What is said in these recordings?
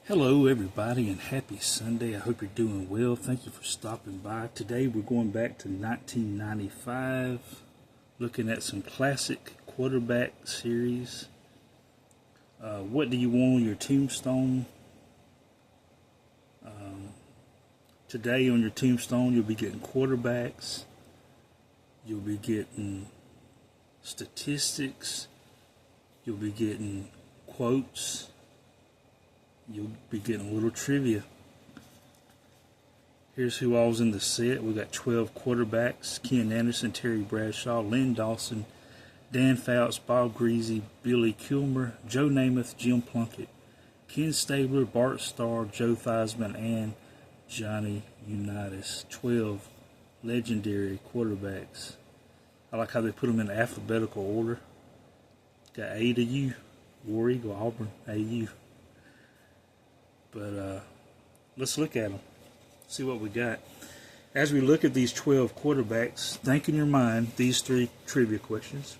Hello, everybody, and happy Sunday. I hope you're doing well. Thank you for stopping by. Today, we're going back to 1995, looking at some classic quarterback series. What do you want on your tombstone? Today, on your tombstone, you'll be getting quarterbacks, you'll be getting statistics, you'll be getting quotes. You'll be getting a little trivia. Here's who all was in the set. We got 12 quarterbacks: Ken Anderson, Terry Bradshaw, Len Dawson, Dan Fouts, Bob Greasy, Billy Kilmer, Joe Namath, Jim Plunkett, Ken Stabler, Bart Starr, Joe Theismann, and Johnny Unitas. 12 legendary quarterbacks. I like how they put them in alphabetical order. Got A to U, War Eagle, Auburn, AU. But let's look at them, see what we got. As we look at these 12 quarterbacks, think in your mind these three trivia questions.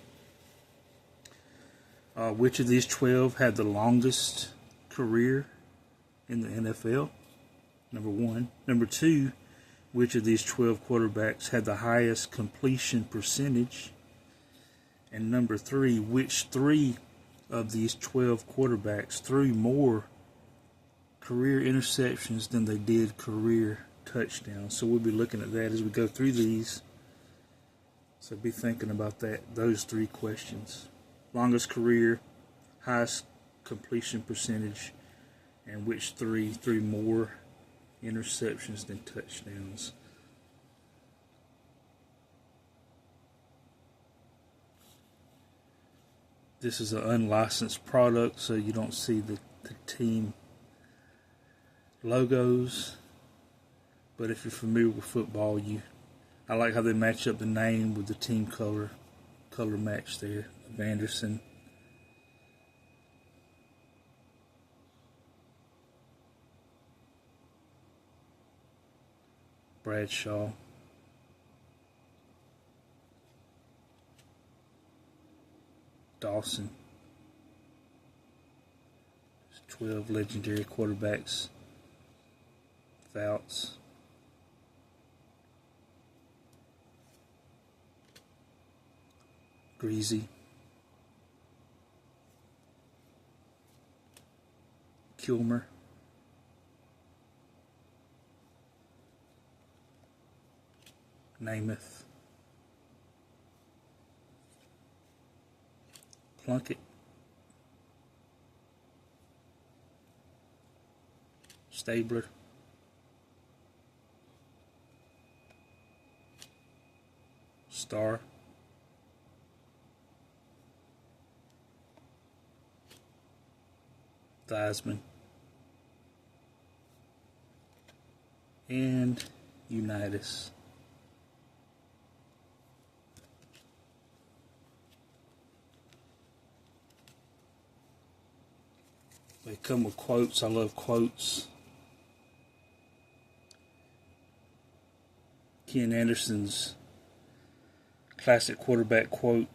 Which of these 12 had the longest career in the NFL? Number one. Number two, which of these 12 quarterbacks had the highest completion percentage? And number three, which three of these 12 quarterbacks threw more career interceptions than they did career touchdowns? So we'll be looking at that as we go through these. So be thinking about those three questions: longest career, highest completion percentage, and which three threw more interceptions than touchdowns. This is an unlicensed product, so you don't see the team logos, but if you're familiar with football, I like how they match up the name with the team color match there of Anderson. Bradshaw. Dawson. 12 legendary quarterbacks. Fouts. Greasy. Kilmer. Namath. Plunkett. Stabler. Starr. Theismann. And Unitas. They come with quotes. I love quotes. Ken Anderson's classic quarterback quote: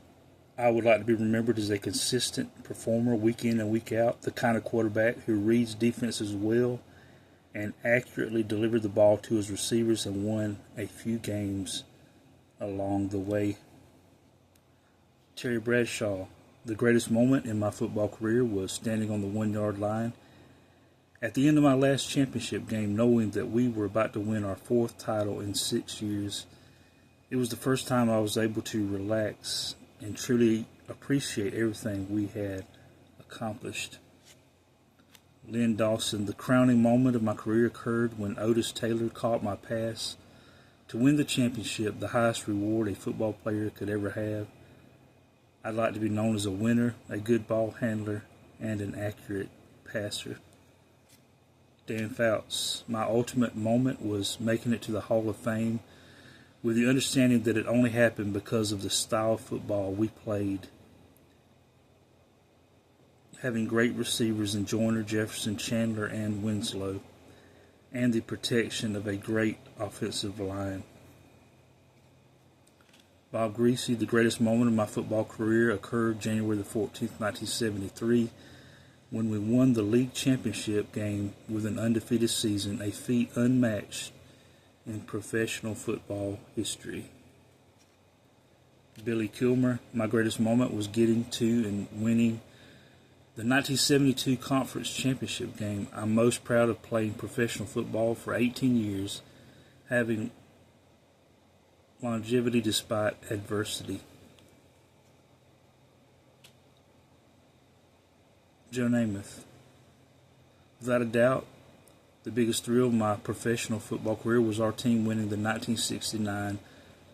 "I would like to be remembered as a consistent performer week in and week out, the kind of quarterback who reads defenses well and accurately delivered the ball to his receivers and won a few games along the way." Terry Bradshaw: "The greatest moment in my football career was standing on the 1-yard line at the end of my last championship game, knowing that we were about to win our 4th title in 6 years. It was the first time I was able to relax and truly appreciate everything we had accomplished." Len Dawson: "The crowning moment of my career occurred when Otis Taylor caught my pass to win the championship, the highest reward a football player could ever have. I'd like to be known as a winner, a good ball handler, and an accurate passer." Dan Fouts: "My ultimate moment was making it to the Hall of Fame with the understanding that it only happened because of the style of football we played. Having great receivers in Joyner, Jefferson, Chandler, and Winslow, and the protection of a great offensive line." Bob Greasy: "The greatest moment of my football career occurred January the 14th, 1973, when we won the league championship game with an undefeated season, a feat unmatched in professional football history. Billy Kilmer, my greatest moment was getting to and winning the 1972 conference championship game. I'm most proud of playing professional football for 18 years, having longevity despite adversity. Joe Namath. Without a doubt, the biggest thrill of my professional football career was our team winning the 1969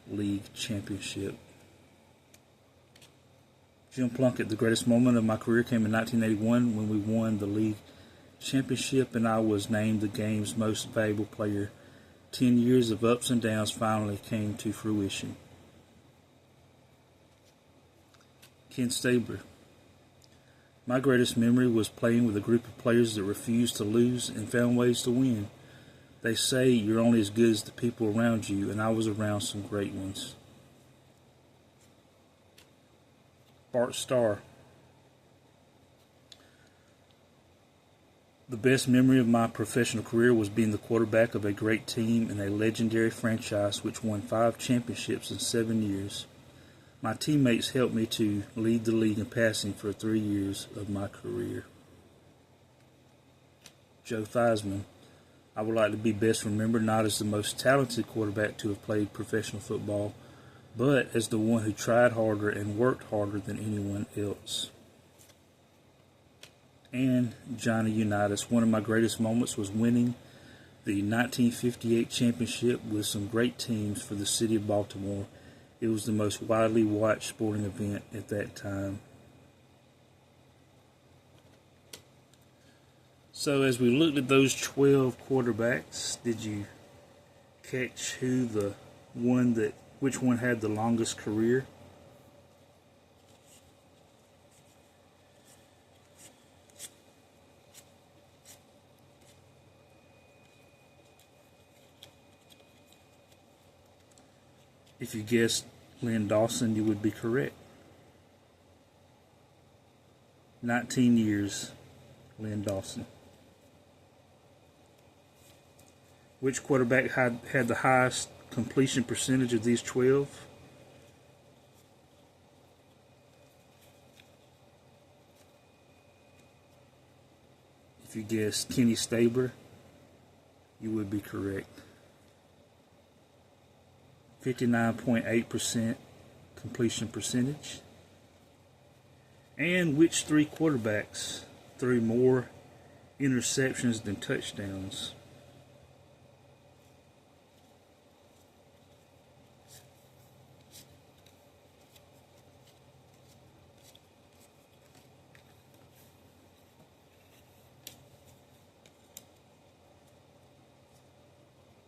league championship. Jim Plunkett, the greatest moment of my career came in 1981 when we won the league championship and I was named the game's most valuable player. 10 years of ups and downs finally came to fruition. Ken Stabler. My greatest memory was playing with a group of players that refused to lose and found ways to win. They say you're only as good as the people around you, and I was around some great ones. Bart Starr. The best memory of my professional career was being the quarterback of a great team in a legendary franchise which won 5 championships in 7 years. My teammates helped me to lead the league in passing for 3 years of my career. Joe Theismann. I would like to be best remembered not as the most talented quarterback to have played professional football, but as the one who tried harder and worked harder than anyone else. And Johnny Unitas. One of my greatest moments was winning the 1958 championship with some great teams for the city of Baltimore. It was the most widely watched sporting event at that time. So as we looked at those 12 quarterbacks, did you catch which one had the longest career? If you guessed Len Dawson, you would be correct. 19 years, Len Dawson. Which quarterback had the highest completion percentage of these 12? If you guessed Kenny Stabler, you would be correct. 59.8% completion percentage. And which 3 quarterbacks threw more interceptions than touchdowns?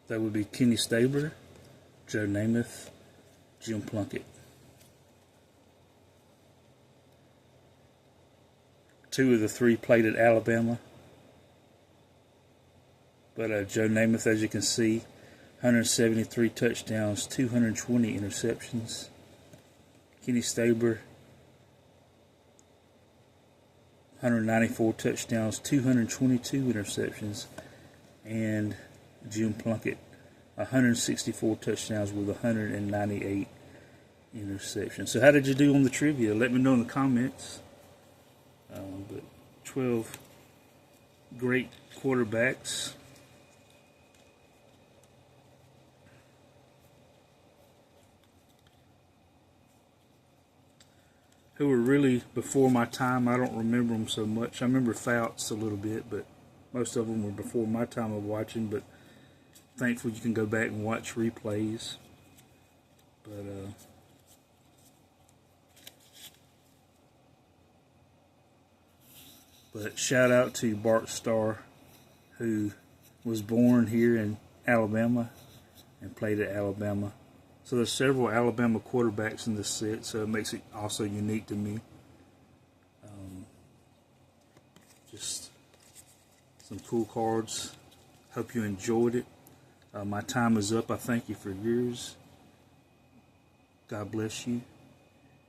That would be Kenny Stabler, Joe Namath, Jim Plunkett. 2 of the 3 played at Alabama. But Joe Namath, as you can see, 173 touchdowns, 220 interceptions. Kenny Stabler, 194 touchdowns, 222 interceptions. And Jim Plunkett, 164 touchdowns with 198 interceptions. So how did you do on the trivia? Let me know in the comments. But 12 great quarterbacks. Who were really before my time. I don't remember them so much. I remember Fouts a little bit, but most of them were before my time of watching. But thankfully you can go back and watch replays. But shout out to Bart Starr, who was born here in Alabama and played at Alabama. So there's several Alabama quarterbacks in this set, so it makes it also unique to me. Just some cool cards. Hope you enjoyed it. My time is up. I thank you for yours. God bless you.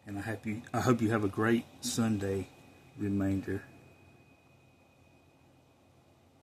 And I hope you have a great Sunday remainder.